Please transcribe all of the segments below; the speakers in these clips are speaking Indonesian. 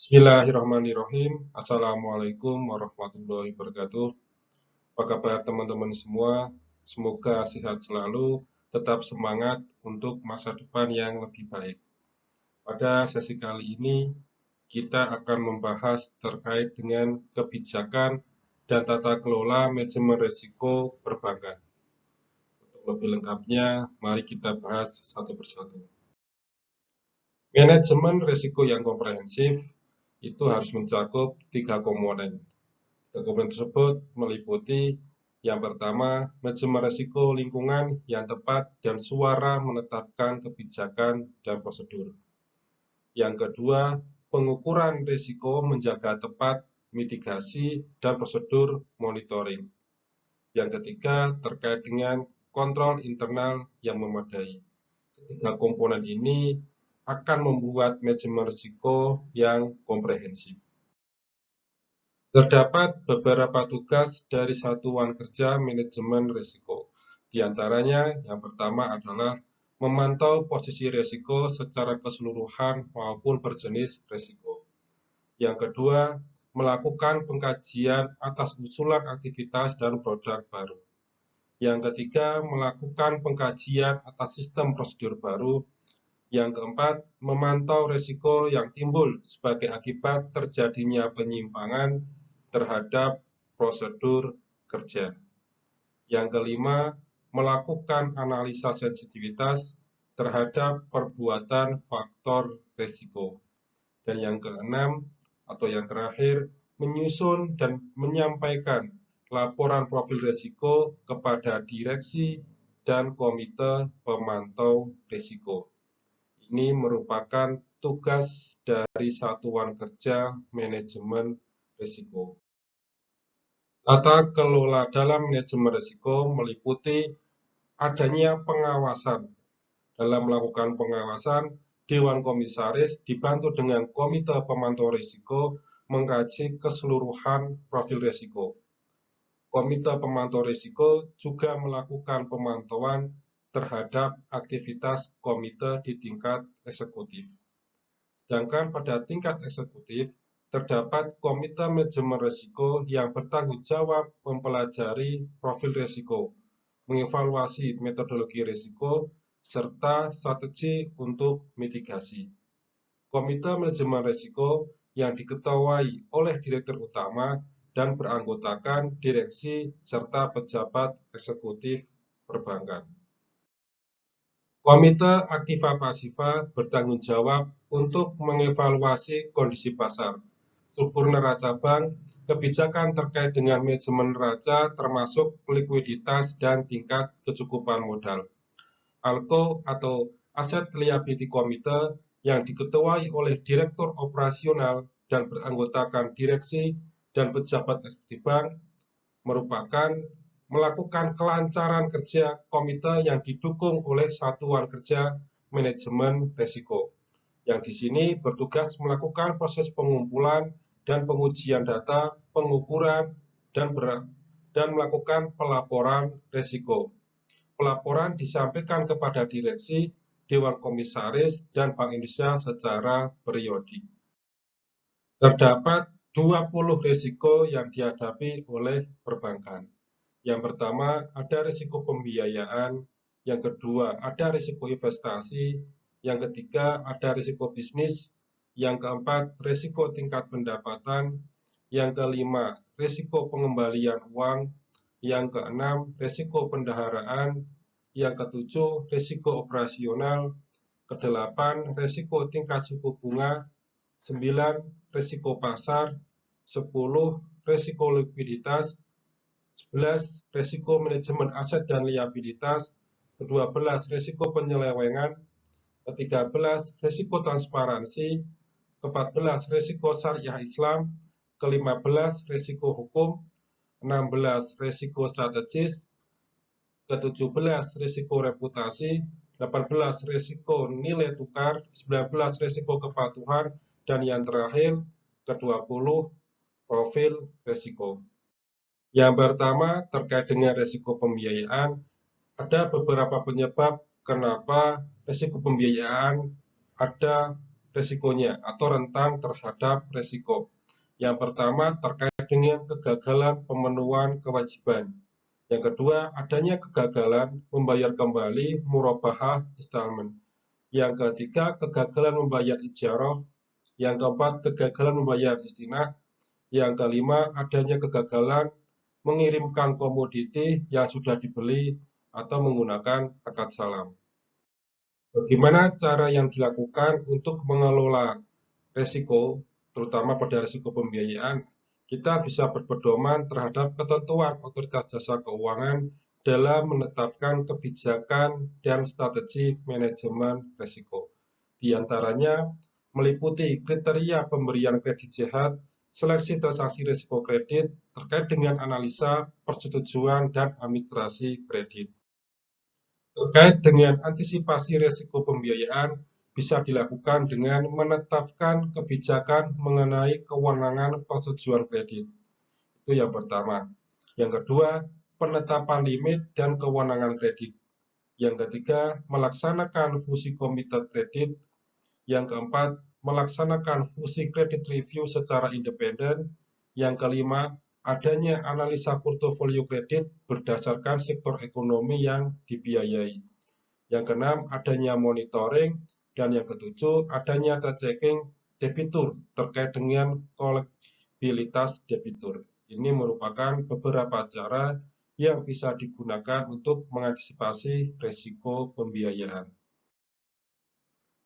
Bismillahirrahmanirrahim. Assalamualaikum warahmatullahi wabarakatuh. Apa kabar teman-teman semua? Semoga sehat selalu, tetap semangat untuk masa depan yang lebih baik. Pada sesi kali ini, kita akan membahas terkait dengan kebijakan dan tata kelola manajemen risiko perbankan. Untuk lebih lengkapnya, mari kita bahas satu persatu. Manajemen risiko yang komprehensif itu harus mencakup 3 komponen. Komponen tersebut meliputi yang pertama, manajemen risiko lingkungan yang tepat dan suara menetapkan kebijakan dan prosedur. Yang kedua, pengukuran risiko menjaga tepat mitigasi dan prosedur monitoring. Yang ketiga, terkait dengan kontrol internal yang memadai. Ketiga komponen ini akan membuat manajemen risiko yang komprehensif. Terdapat beberapa tugas dari satuan kerja manajemen risiko. Di antaranya, yang pertama adalah memantau posisi risiko secara keseluruhan maupun berjenis risiko. Yang kedua, melakukan pengkajian atas usulan aktivitas dan produk baru. Yang ketiga, melakukan pengkajian atas sistem prosedur baru. Yang keempat, memantau risiko yang timbul sebagai akibat terjadinya penyimpangan terhadap prosedur kerja. Yang kelima, melakukan analisa sensitivitas terhadap perbuatan faktor risiko. Dan yang keenam, atau yang terakhir, menyusun dan menyampaikan laporan profil risiko kepada direksi dan komite pemantau risiko. Ini merupakan tugas dari satuan kerja manajemen risiko. Tata kelola dalam manajemen risiko meliputi adanya pengawasan. Dalam melakukan pengawasan, Dewan Komisaris dibantu dengan Komite Pemantau Risiko mengkaji keseluruhan profil risiko. Komite Pemantau Risiko juga melakukan pemantauan terhadap aktivitas komite di tingkat eksekutif. Sedangkan pada tingkat eksekutif, terdapat Komite Manajemen Risiko yang bertanggung jawab mempelajari profil risiko, mengevaluasi metodologi risiko, serta strategi untuk mitigasi. Komite Manajemen Risiko yang diketuai oleh Direktur Utama dan beranggotakan direksi serta pejabat eksekutif perbankan. Komite Aktiva Pasiva bertanggung jawab untuk mengevaluasi kondisi pasar, struktur neraca bank, kebijakan terkait dengan manajemen neraca termasuk likuiditas dan tingkat kecukupan modal. ALCO atau Asset Liability Committee yang diketuai oleh Direktur Operasional dan beranggotakan direksi dan pejabat eksekutif bank merupakan melakukan kelancaran kerja komite yang didukung oleh satuan kerja manajemen risiko, yang di sini bertugas melakukan proses pengumpulan dan pengujian data, pengukuran, dan melakukan pelaporan risiko. Pelaporan disampaikan kepada direksi, Dewan Komisaris, dan Bank Indonesia secara periodik. Terdapat 20 risiko yang dihadapi oleh perbankan. Yang pertama, ada risiko pembiayaan. Yang kedua, ada risiko investasi. Yang ketiga, ada risiko bisnis. Yang keempat, risiko tingkat pendapatan. Yang kelima, risiko pengembalian uang. Yang keenam, risiko pendaharaan. Yang ketujuh, risiko operasional. Kedelapan, risiko tingkat suku bunga. 9, risiko pasar. 10, risiko likuiditas. 11, risiko manajemen aset dan liabilitas. Ke-12, risiko penyelewengan. Ke-13, risiko transparansi. Ke-14, risiko syariah Islam. Ke-15, risiko hukum. 16, risiko strategis. Ke-17, risiko reputasi. 18, risiko nilai tukar. 19, risiko kepatuhan. Dan yang terakhir, ke-20, profil risiko. Yang pertama, terkait dengan risiko pembiayaan, ada beberapa penyebab kenapa risiko pembiayaan ada resikonya atau rentang terhadap resiko. Yang pertama terkait dengan kegagalan pemenuhan kewajiban. Yang kedua, adanya kegagalan membayar kembali murabahah installment. Yang ketiga, kegagalan membayar ijarah. Yang keempat, kegagalan membayar istinah. Yang kelima, adanya kegagalan mengirimkan komoditi yang sudah dibeli atau menggunakan akad salam. Bagaimana cara yang dilakukan untuk mengelola resiko, terutama pada risiko pembiayaan? Kita bisa berpedoman terhadap ketentuan Otoritas Jasa Keuangan dalam menetapkan kebijakan dan strategi manajemen risiko. Di antaranya meliputi kriteria pemberian kredit sehat, seleksi transaksi risiko kredit terkait dengan analisa, persetujuan, dan administrasi kredit. Terkait dengan antisipasi risiko pembiayaan, bisa dilakukan dengan menetapkan kebijakan mengenai kewenangan persetujuan kredit. Itu yang pertama. Yang kedua, penetapan limit dan kewenangan kredit. Yang ketiga, melaksanakan fungsi komite kredit. Yang keempat, melaksanakan fungsi kredit review secara independen. Yang kelima, adanya analisa portofolio kredit berdasarkan sektor ekonomi yang dibiayai. Yang keenam, adanya monitoring. Dan yang ketujuh, adanya tracking debitur terkait dengan kolektibilitas debitur. Ini merupakan beberapa cara yang bisa digunakan untuk mengantisipasi risiko pembiayaan.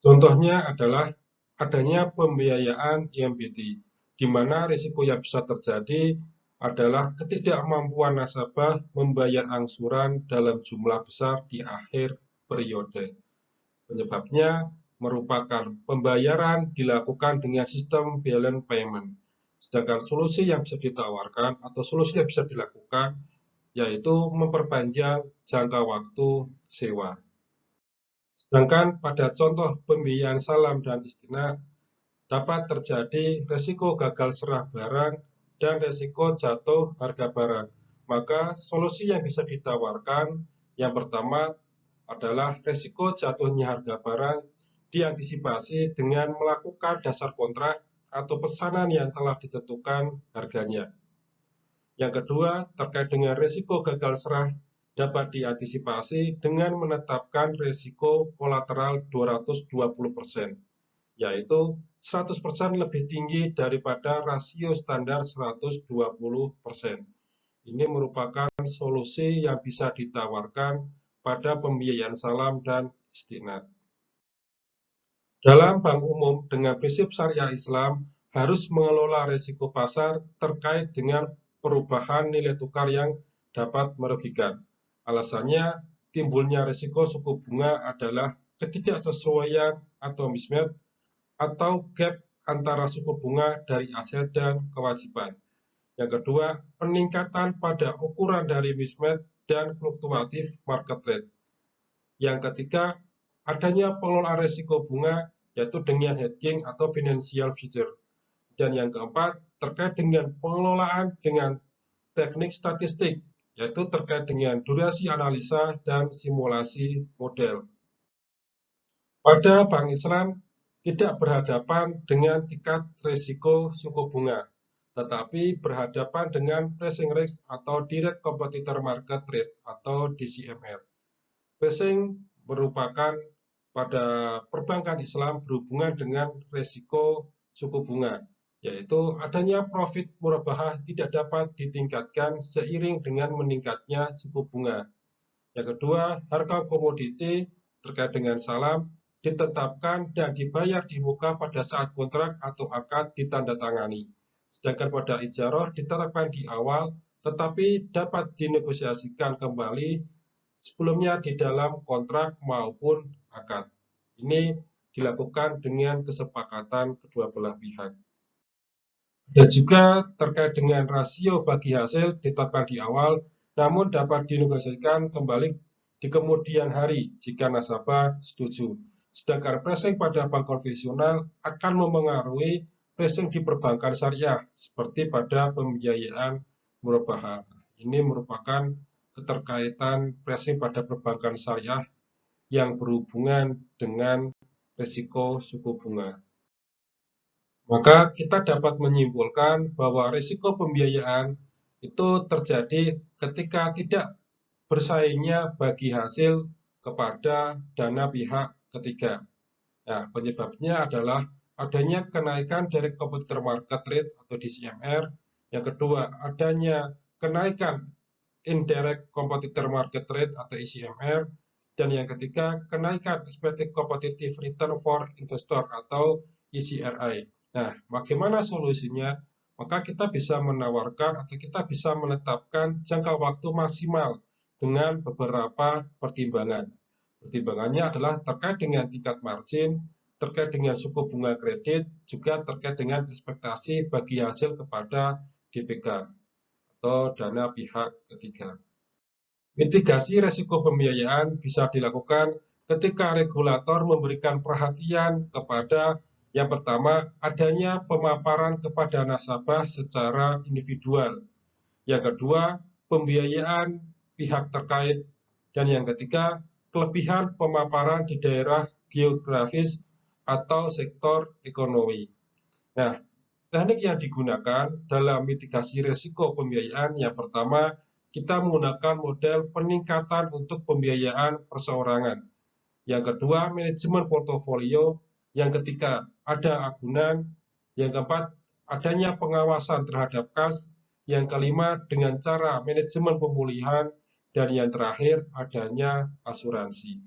Contohnya adalah adanya pembiayaan IMBT, di mana risiko yang bisa terjadi adalah ketidakmampuan nasabah membayar angsuran dalam jumlah besar di akhir periode. Penyebabnya merupakan pembayaran dilakukan dengan sistem balance payment. Sedangkan solusi yang bisa ditawarkan atau solusi yang bisa dilakukan yaitu memperpanjang jangka waktu sewa. Sedangkan pada contoh pembiayaan salam dan istinah, dapat terjadi risiko gagal serah barang dan risiko jatuh harga barang. Maka solusi yang bisa ditawarkan yang pertama adalah risiko jatuhnya harga barang diantisipasi dengan melakukan dasar kontrak atau pesanan yang telah ditentukan harganya. Yang kedua, terkait dengan risiko gagal serah dapat diantisipasi dengan menetapkan risiko kolateral 220%, yaitu 100% lebih tinggi daripada rasio standar 120%. Ini merupakan solusi yang bisa ditawarkan pada pembiayaan salam dan istinad. Dalam bank umum dengan prinsip syariah Islam harus mengelola risiko pasar terkait dengan perubahan nilai tukar yang dapat merugikan. Alasannya, timbulnya risiko suku bunga adalah ketidaksesuaian atau mismatch atau gap antara suku bunga dari aset dan kewajiban. Yang kedua, peningkatan pada ukuran dari mismatch dan fluktuatif market rate. Yang ketiga, adanya pengelolaan risiko bunga yaitu dengan hedging atau financial future. Dan yang keempat, terkait dengan pengelolaan dengan teknik statistik, yaitu terkait dengan durasi analisa dan simulasi model. Pada Bank Islam tidak berhadapan dengan tingkat risiko suku bunga, tetapi berhadapan dengan pricing risk atau direct competitor market rate atau DCMR. Pricing merupakan pada perbankan Islam berhubungan dengan risiko suku bunga, yaitu adanya profit murabahah tidak dapat ditingkatkan seiring dengan meningkatnya suku bunga. Yang kedua, harga komoditi terkait dengan salam ditetapkan dan dibayar di muka pada saat kontrak atau akad ditandatangani. Sedangkan pada ijarah ditetapkan di awal tetapi dapat dinegosiasikan kembali sebelumnya di dalam kontrak maupun akad. Ini dilakukan dengan kesepakatan kedua belah pihak. Dan juga terkait dengan rasio bagi hasil ditetapkan di awal, namun dapat dinegosiasikan kembali di kemudian hari jika nasabah setuju. Sedangkan pricing pada bank konvensional akan memengaruhi pricing di perbankan syariah, seperti pada pembiayaan murabahah. Ini merupakan keterkaitan pricing pada perbankan syariah yang berhubungan dengan risiko suku bunga. Maka kita dapat menyimpulkan bahwa risiko pembiayaan itu terjadi ketika tidak bersaingnya bagi hasil kepada dana pihak ketiga. Nah, penyebabnya adalah adanya kenaikan Direct Competitor Market Rate atau DCMR. Yang kedua, adanya kenaikan Indirect Competitor Market Rate atau ICMR. Dan yang ketiga, kenaikan Expected Competitive Return for Investor atau ECRI. Nah, bagaimana solusinya? Maka kita bisa menawarkan atau kita bisa menetapkan jangka waktu maksimal dengan beberapa pertimbangan. Pertimbangannya adalah terkait dengan tingkat margin, terkait dengan suku bunga kredit, juga terkait dengan ekspektasi bagi hasil kepada DPK atau dana pihak ketiga. Mitigasi resiko pembiayaan bisa dilakukan ketika regulator memberikan perhatian kepada yang pertama, adanya pemaparan kepada nasabah secara individual. Yang kedua, pembiayaan pihak terkait. Dan yang ketiga, kelebihan pemaparan di daerah geografis atau sektor ekonomi. Nah, teknik yang digunakan dalam mitigasi risiko pembiayaan yang pertama, kita menggunakan model peningkatan untuk pembiayaan perseorangan. Yang kedua, manajemen portofolio. Yang ketiga, ada agunan. Yang keempat, adanya pengawasan terhadap kas. Yang kelima, dengan cara manajemen pemulihan. Dan yang terakhir, adanya asuransi.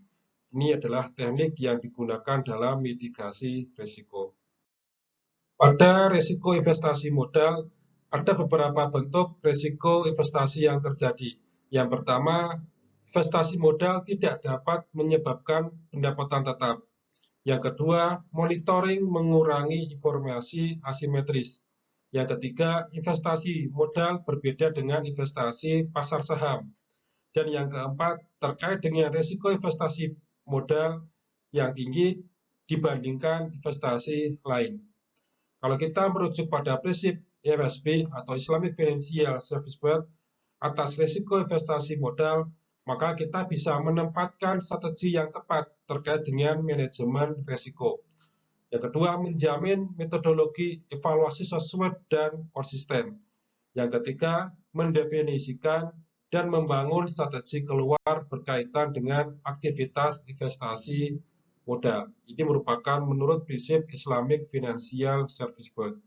Ini adalah teknik yang digunakan dalam mitigasi risiko. Pada risiko investasi modal, ada beberapa bentuk risiko investasi yang terjadi. Yang pertama, investasi modal tidak dapat menyebabkan pendapatan tetap. Yang kedua, monitoring mengurangi informasi asimetris. Yang ketiga, investasi modal berbeda dengan investasi pasar saham. Dan yang keempat, terkait dengan risiko investasi modal yang tinggi dibandingkan investasi lain. Kalau kita merujuk pada prinsip IFSB atau Islamic Financial Service Board atas risiko investasi modal, maka kita bisa menempatkan strategi yang tepat terkait dengan manajemen risiko. Yang kedua, menjamin metodologi evaluasi sesuai dan konsisten. Yang ketiga, mendefinisikan dan membangun strategi keluar berkaitan dengan aktivitas investasi modal. Ini merupakan menurut prinsip Islamic Financial Service Board.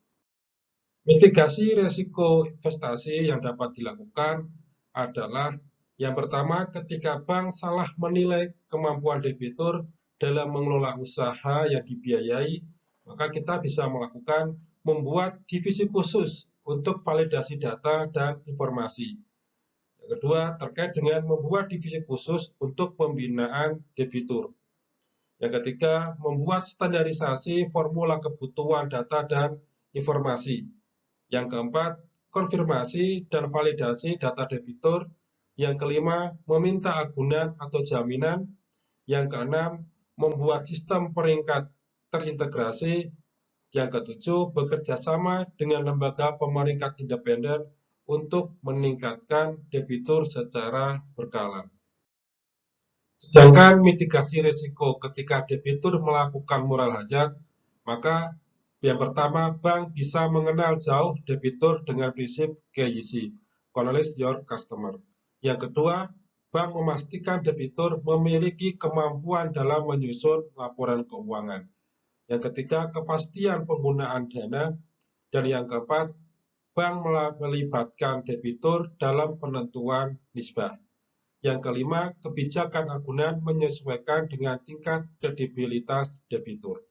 Mitigasi risiko investasi yang dapat dilakukan adalah yang pertama, ketika bank salah menilai kemampuan debitur dalam mengelola usaha yang dibiayai, maka kita bisa melakukan membuat divisi khusus untuk validasi data dan informasi. Yang kedua, terkait dengan membuat divisi khusus untuk pembinaan debitur. Yang ketiga, membuat standarisasi formula kebutuhan data dan informasi. Yang keempat, konfirmasi dan validasi data debitur. Yang kelima, meminta agunan atau jaminan. Yang keenam, membuat sistem peringkat terintegrasi. Yang ketujuh, bekerja sama dengan lembaga pemeringkat independen untuk meningkatkan debitur secara berkala. Sedangkan mitigasi risiko ketika debitur melakukan moral hazard, maka yang pertama, bank bisa mengenal jauh debitur dengan prinsip KYC, Knowledge Your Customer. Yang kedua, bank memastikan debitur memiliki kemampuan dalam menyusun laporan keuangan. Yang ketiga, kepastian penggunaan dana. Dan yang keempat, bank melibatkan debitur dalam penentuan nisbah. Yang kelima, kebijakan agunan menyesuaikan dengan tingkat kredibilitas debitur.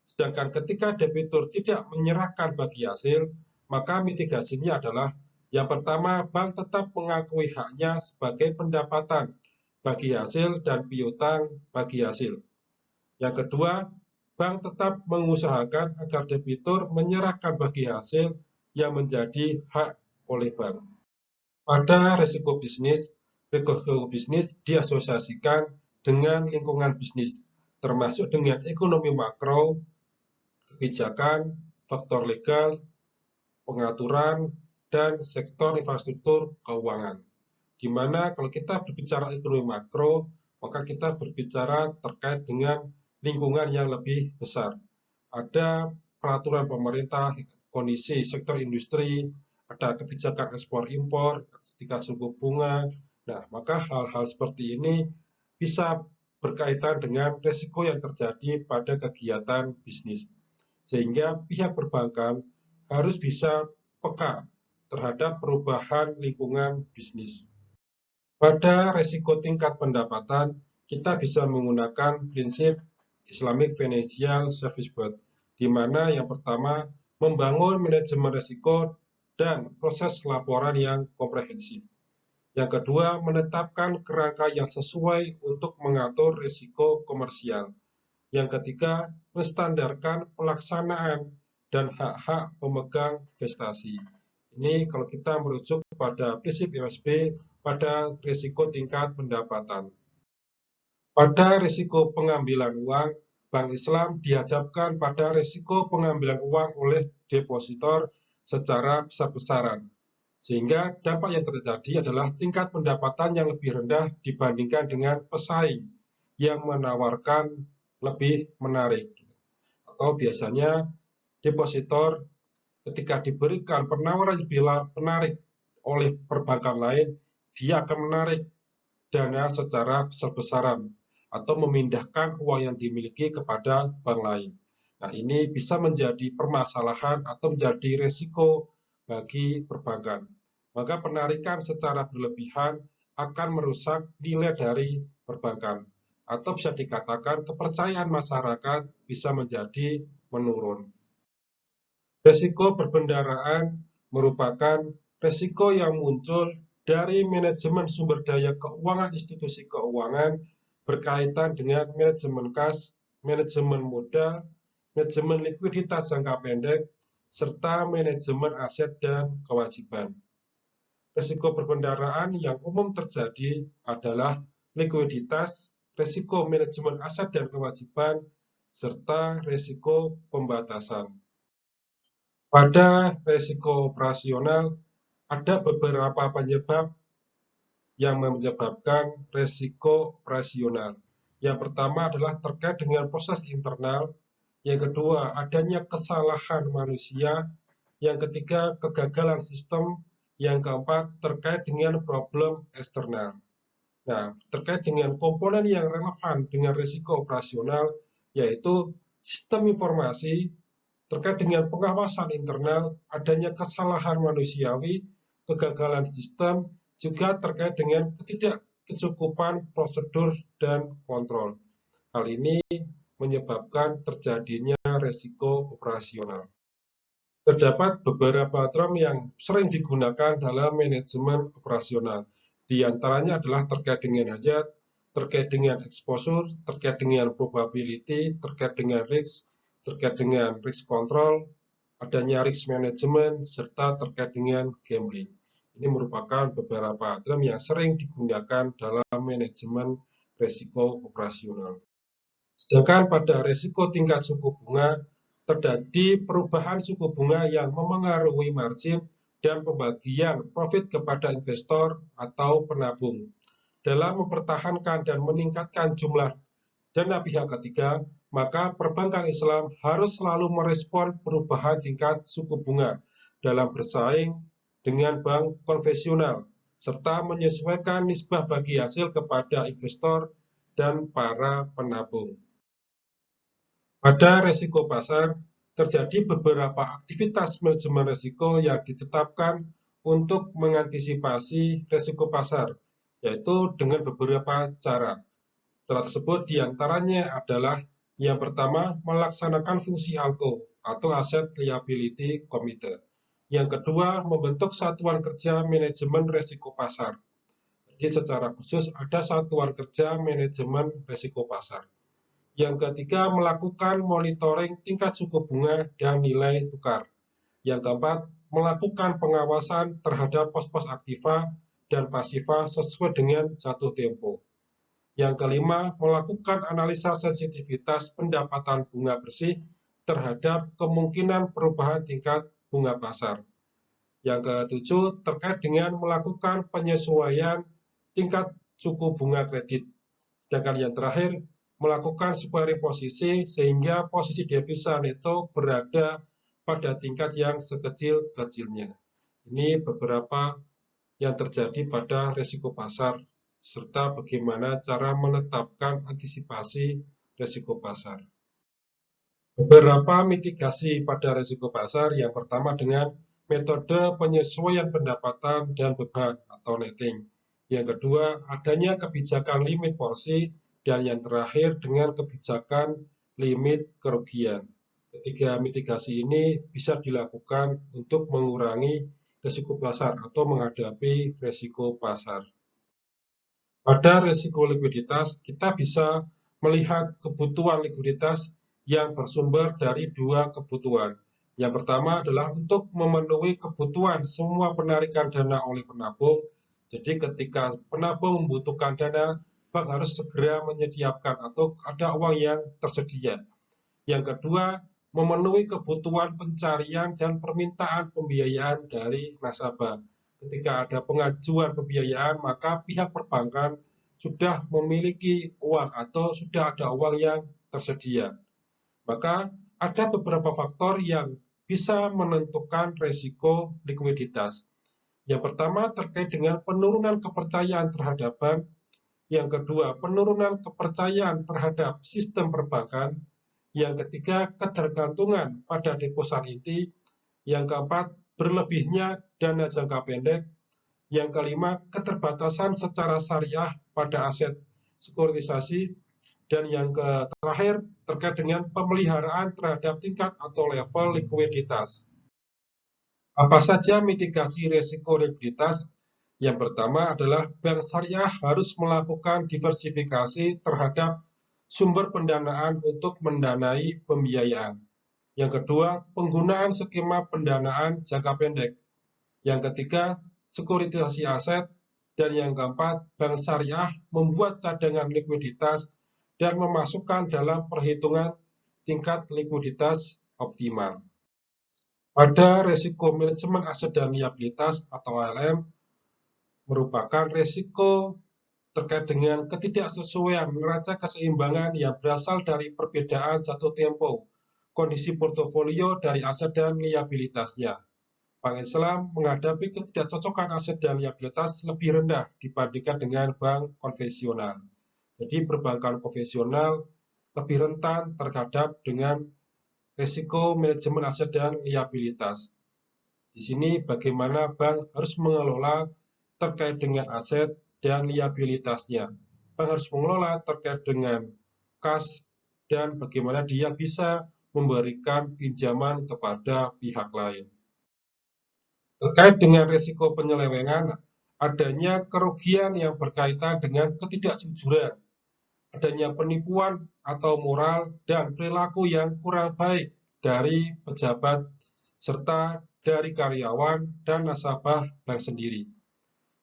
Sedangkan ketika debitur tidak menyerahkan bagi hasil, maka mitigasinya adalah yang pertama, bank tetap mengakui haknya sebagai pendapatan bagi hasil dan piutang bagi hasil. Yang kedua, bank tetap mengusahakan agar debitur menyerahkan bagi hasil yang menjadi hak oleh bank. Pada risiko bisnis diasosiasikan dengan lingkungan bisnis, termasuk dengan ekonomi makro, kebijakan, faktor legal, pengaturan, dan sektor infrastruktur keuangan. Di mana kalau kita berbicara ekonomi makro, maka kita berbicara terkait dengan lingkungan yang lebih besar. Ada peraturan pemerintah, kondisi sektor industri, ada kebijakan ekspor-impor, tingkat suku bunga. Nah, maka hal-hal seperti ini bisa berkaitan dengan risiko yang terjadi pada kegiatan bisnis. Sehingga pihak perbankan harus bisa peka terhadap perubahan lingkungan bisnis. Pada risiko tingkat pendapatan, kita bisa menggunakan prinsip Islamic Financial Service Board, di mana yang pertama membangun manajemen risiko dan proses laporan yang komprehensif. Yang kedua, menetapkan kerangka yang sesuai untuk mengatur risiko komersial. Yang ketiga, menstandarkan pelaksanaan dan hak-hak pemegang investasi. Ini kalau kita merujuk pada prinsip ISB pada risiko tingkat pendapatan. Pada risiko pengambilan uang, Bank Islam dihadapkan pada risiko pengambilan uang oleh depositor secara besar-besaran. Sehingga dampak yang terjadi adalah tingkat pendapatan yang lebih rendah dibandingkan dengan pesaing yang menawarkan lebih menarik. Atau biasanya depositor ketika diberikan penawaran lebih menarik oleh perbankan lain, dia akan menarik dana secara besar-besaran atau memindahkan uang yang dimiliki kepada bank lain. Nah, ini bisa menjadi permasalahan atau menjadi risiko bagi perbankan. Maka penarikan secara berlebihan akan merusak nilai dari perbankan atau bisa dikatakan kepercayaan masyarakat bisa menjadi menurun. Risiko perbendaharaan merupakan risiko yang muncul dari manajemen sumber daya keuangan institusi keuangan berkaitan dengan manajemen kas, manajemen modal, manajemen likuiditas jangka pendek, serta manajemen aset dan kewajiban. Risiko perbendaharaan yang umum terjadi adalah likuiditas, risiko manajemen aset dan kewajiban, serta risiko pembatasan. Pada risiko operasional, ada beberapa penyebab yang menyebabkan risiko operasional. Yang pertama adalah terkait dengan proses internal, yang kedua adanya kesalahan manusia, yang ketiga kegagalan sistem, yang keempat terkait dengan problem eksternal. Nah, terkait dengan komponen yang relevan dengan risiko operasional, yaitu sistem informasi, terkait dengan pengawasan internal, adanya kesalahan manusiawi, kegagalan sistem, juga terkait dengan ketidakcukupan prosedur dan kontrol. Hal ini menyebabkan terjadinya risiko operasional. Terdapat beberapa term yang sering digunakan dalam manajemen operasional. Di antaranya adalah terkait dengan hajat, terkait dengan exposure, terkait dengan probability, terkait dengan risk, terkait dengan risk control, adanya risk management, serta terkait dengan gambling. Ini merupakan beberapa term yang sering digunakan dalam manajemen risiko operasional. Sedangkan pada risiko tingkat suku bunga, terjadi perubahan suku bunga yang memengaruhi margin dan pembagian profit kepada investor atau penabung. Dalam mempertahankan dan meningkatkan jumlah dana pihak ketiga, maka perbankan Islam harus selalu merespon perubahan tingkat suku bunga dalam bersaing dengan bank konvensional, serta menyesuaikan nisbah bagi hasil kepada investor dan para penabung. Pada risiko pasar, terjadi beberapa aktivitas manajemen risiko yang ditetapkan untuk mengantisipasi risiko pasar, yaitu dengan beberapa cara. Cara tersebut diantaranya adalah yang pertama, melaksanakan fungsi ALCO atau Asset Liability Committee. Yang kedua, membentuk satuan kerja manajemen risiko pasar. Jadi secara khusus ada satuan kerja manajemen risiko pasar. Yang ketiga, melakukan monitoring tingkat suku bunga dan nilai tukar. Yang keempat, melakukan pengawasan terhadap pos-pos aktiva dan pasiva sesuai dengan jatuh tempo. Yang kelima, melakukan analisa sensitivitas pendapatan bunga bersih terhadap kemungkinan perubahan tingkat bunga pasar. Yang ketujuh, terkait dengan melakukan penyesuaian tingkat suku bunga kredit. Sedangkan yang terakhir, melakukan sebuah reposisi sehingga posisi devisa neto berada pada tingkat yang sekecil-kecilnya. Ini beberapa yang terjadi pada risiko pasar, serta bagaimana cara menetapkan antisipasi risiko pasar. Beberapa mitigasi pada risiko pasar, yang pertama dengan metode penyesuaian pendapatan dan beban atau netting. Yang kedua, adanya kebijakan limit porsi, dan yang terakhir dengan kebijakan limit kerugian. Ketiga mitigasi ini bisa dilakukan untuk mengurangi risiko pasar atau menghadapi risiko pasar. Pada risiko likuiditas, kita bisa melihat kebutuhan likuiditas yang bersumber dari dua kebutuhan. Yang pertama adalah untuk memenuhi kebutuhan semua penarikan dana oleh penabung. Jadi ketika penabung membutuhkan dana, bank harus segera menyediakan atau ada uang yang tersedia. Yang kedua, memenuhi kebutuhan pencarian dan permintaan pembiayaan dari nasabah. Ketika ada pengajuan pembiayaan, maka pihak perbankan sudah memiliki uang atau sudah ada uang yang tersedia. Maka ada beberapa faktor yang bisa menentukan risiko likuiditas. Yang pertama terkait dengan penurunan kepercayaan terhadap bank. Yang kedua, penurunan kepercayaan terhadap sistem perbankan. Yang ketiga, ketergantungan pada deposan inti. Yang keempat, berlebihnya dana jangka pendek. Yang kelima, keterbatasan secara syariah pada aset sekuritisasi. Dan yang terakhir, terkait dengan pemeliharaan terhadap tingkat atau level likuiditas. Apa saja mitigasi risiko likuiditas? Yang pertama adalah bank syariah harus melakukan diversifikasi terhadap sumber pendanaan untuk mendanai pembiayaan. Yang kedua, penggunaan skema pendanaan jangka pendek. Yang ketiga, sekuritisasi aset. Dan yang keempat, bank syariah membuat cadangan likuiditas dan memasukkan dalam perhitungan tingkat likuiditas optimal. Pada risiko manajemen aset dan liabilitas atau ALM, merupakan risiko terkait dengan ketidaksesuaian neraca keseimbangan yang berasal dari perbedaan jatuh tempo kondisi portofolio dari aset dan liabilitasnya. Bank Islam menghadapi ketidakcocokan aset dan liabilitas lebih rendah dibandingkan dengan bank konvensional. Jadi perbankan konvensional lebih rentan terhadap dengan risiko manajemen aset dan liabilitas. Di sini bagaimana bank harus mengelola terkait dengan aset dan liabilitasnya. Bank harus mengelola terkait dengan kas dan bagaimana dia bisa memberikan pinjaman kepada pihak lain. Terkait dengan risiko penyelewengan, adanya kerugian yang berkaitan dengan ketidakjujuran, adanya penipuan atau moral dan perilaku yang kurang baik dari pejabat serta dari karyawan dan nasabah bank sendiri.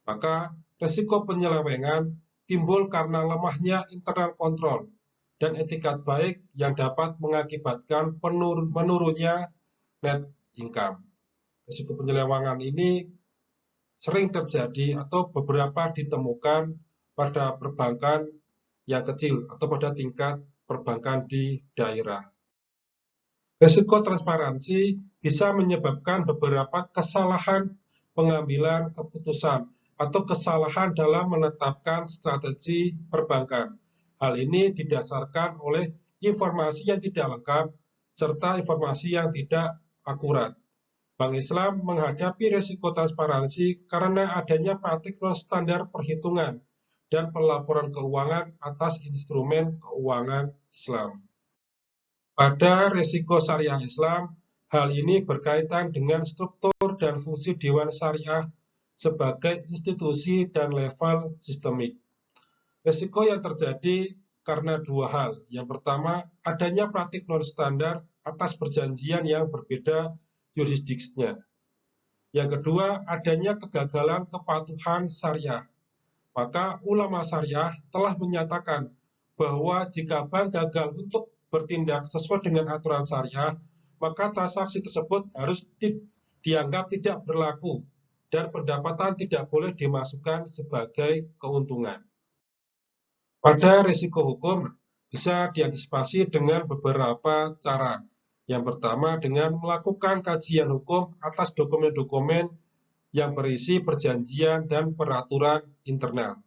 Maka risiko penyelewengan timbul karena lemahnya internal kontrol dan etikat baik yang dapat mengakibatkan menurunnya net income. Risiko penyelewengan ini sering terjadi atau beberapa ditemukan pada perbankan yang kecil atau pada tingkat perbankan di daerah. Risiko transparansi bisa menyebabkan beberapa kesalahan pengambilan keputusan atau kesalahan dalam menetapkan strategi perbankan. Hal ini didasarkan oleh informasi yang tidak lengkap serta informasi yang tidak akurat. Bank Islam menghadapi risiko transparansi karena adanya praktik non-standar perhitungan dan pelaporan keuangan atas instrumen keuangan Islam. Pada risiko syariah Islam, hal ini berkaitan dengan struktur dan fungsi Dewan Syariah sebagai institusi dan level sistemik. Risiko yang terjadi karena dua hal. Yang pertama, adanya praktik non-standar atas perjanjian yang berbeda yurisdiksinya. Yang kedua, adanya kegagalan kepatuhan syariah. Maka ulama syariah telah menyatakan bahwa jika bank gagal untuk bertindak sesuai dengan aturan syariah, maka transaksi tersebut harus dianggap tidak berlaku dan pendapatan tidak boleh dimasukkan sebagai keuntungan. Pada risiko hukum, bisa diantisipasi dengan beberapa cara. Yang pertama dengan melakukan kajian hukum atas dokumen-dokumen yang berisi perjanjian dan peraturan internal.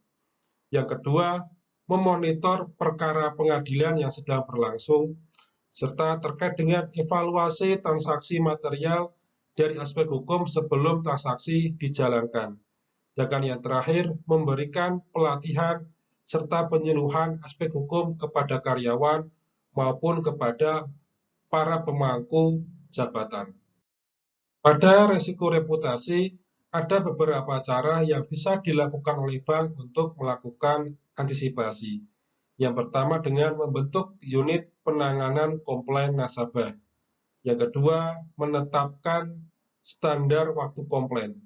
Yang kedua, memonitor perkara pengadilan yang sedang berlangsung, serta terkait dengan evaluasi transaksi material dari aspek hukum sebelum transaksi dijalankan. Dan yang terakhir, memberikan pelatihan serta penyuluhan aspek hukum kepada karyawan maupun kepada para pemangku jabatan. Pada risiko reputasi, ada beberapa cara yang bisa dilakukan oleh bank untuk melakukan antisipasi. Yang pertama dengan membentuk unit penanganan komplain nasabah. Yang kedua, menetapkan standar waktu komplain.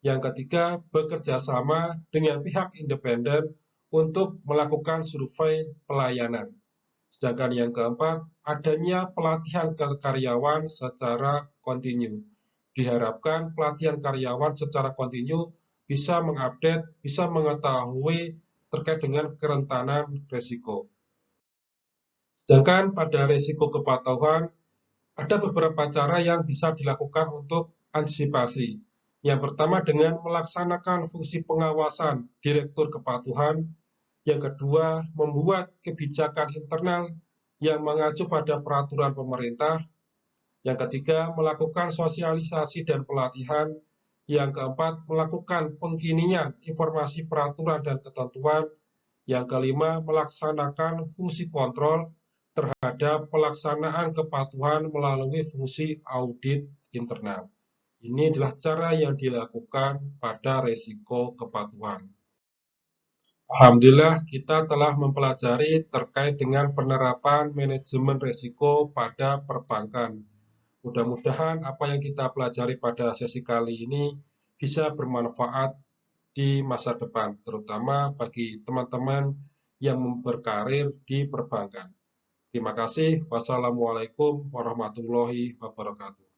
Yang ketiga, bekerja sama dengan pihak independen untuk melakukan survei pelayanan. Sedangkan yang keempat, adanya pelatihan karyawan secara kontinu. Diharapkan pelatihan karyawan secara kontinu bisa mengupdate, bisa mengetahui terkait dengan kerentanan risiko. Sedangkan pada risiko kepatuhan, ada beberapa cara yang bisa dilakukan untuk antisipasi. Yang pertama dengan melaksanakan fungsi pengawasan direktur kepatuhan. Yang kedua, membuat kebijakan internal yang mengacu pada peraturan pemerintah. Yang ketiga, melakukan sosialisasi dan pelatihan. Yang keempat, melakukan pengkinian informasi peraturan dan ketentuan. Yang kelima, melaksanakan fungsi kontrol terhadap pelaksanaan kepatuhan melalui fungsi audit internal. Ini adalah cara yang dilakukan pada risiko kepatuhan. Alhamdulillah kita telah mempelajari terkait dengan penerapan manajemen risiko pada perbankan. Mudah-mudahan apa yang kita pelajari pada sesi kali ini bisa bermanfaat di masa depan, terutama bagi teman-teman yang berkarir di perbankan. Terima kasih. Wassalamualaikum warahmatullahi wabarakatuh.